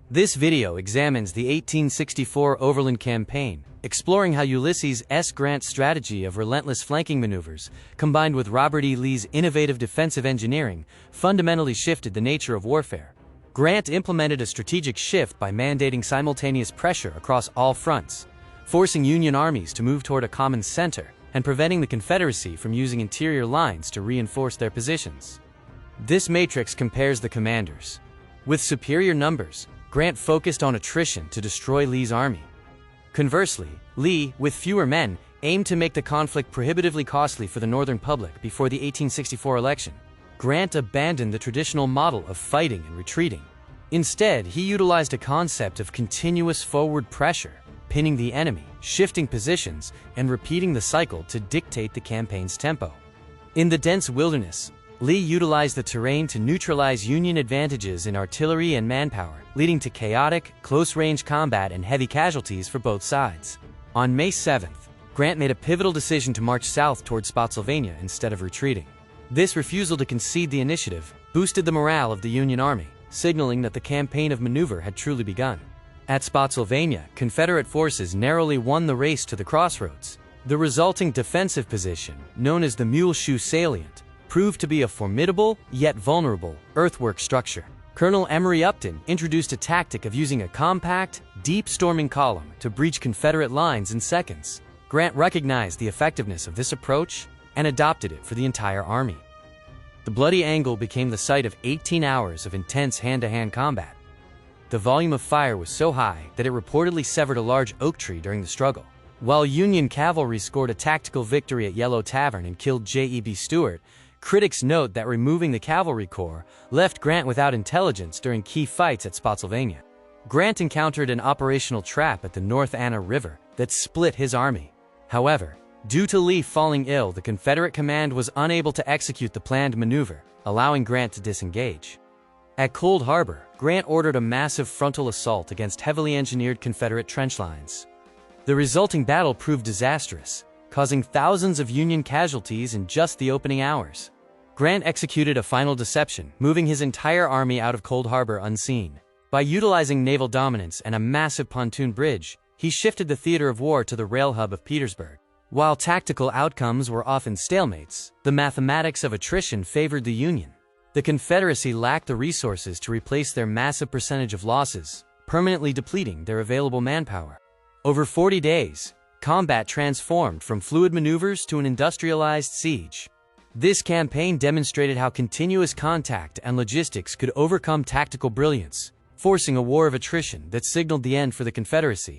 This video examines the 1864 Overland Campaign, exploring how Ulysses S. Grant's strategy of relentless flanking maneuvers, combined with Robert E. Lee's innovative defensive engineering, fundamentally shifted the nature of warfare. Grant implemented a strategic shift by mandating simultaneous pressure across all fronts, forcing Union armies to move toward a common center and preventing the Confederacy from using interior lines to reinforce their positions. This matrix compares the commanders. With superior numbers, Grant focused on attrition to destroy Lee's army. Conversely, Lee, with fewer men, aimed to make the conflict prohibitively costly for the Northern public before the 1864 election. Grant abandoned the traditional model of fighting and retreating. Instead, he utilized a concept of continuous forward pressure, pinning the enemy, shifting positions, and repeating the cycle to dictate the campaign's tempo. In the dense wilderness, Lee utilized the terrain to neutralize Union advantages in artillery and manpower, leading to chaotic, close-range combat and heavy casualties for both sides. On May 7th, Grant made a pivotal decision to march south toward Spotsylvania instead of retreating. This refusal to concede the initiative boosted the morale of the Union Army, signaling that the campaign of maneuver had truly begun. At Spotsylvania, Confederate forces narrowly won the race to the crossroads. The resulting defensive position, known as the Mule Shoe Salient, proved to be a formidable, yet vulnerable, earthwork structure. Colonel Emory Upton introduced a tactic of using a compact, deep storming column to breach Confederate lines in seconds. Grant recognized the effectiveness of this approach and adopted it for the entire army. The Bloody Angle became the site of 18 hours of intense hand-to-hand combat. The volume of fire was so high that it reportedly severed a large oak tree during the struggle. While Union cavalry scored a tactical victory at Yellow Tavern and killed J.E.B. Stuart, critics note that removing the cavalry corps left Grant without intelligence during key fights at Spotsylvania. Grant encountered an operational trap at the North Anna River that split his army. However, due to Lee falling ill, the Confederate command was unable to execute the planned maneuver, allowing Grant to disengage. At Cold Harbor, Grant ordered a massive frontal assault against heavily engineered Confederate trench lines. The resulting battle proved disastrous, causing thousands of Union casualties in just the opening hours. Grant executed a final deception, moving his entire army out of Cold Harbor unseen. By utilizing naval dominance and a massive pontoon bridge, he shifted the theater of war to the rail hub of Petersburg. While tactical outcomes were often stalemates, the mathematics of attrition favored the Union. The Confederacy lacked the resources to replace their massive percentage of losses, permanently depleting their available manpower. Over 40 days, combat transformed from fluid maneuvers to an industrialized siege. This campaign demonstrated how continuous contact and logistics could overcome tactical brilliance, forcing a war of attrition that signaled the end for the Confederacy.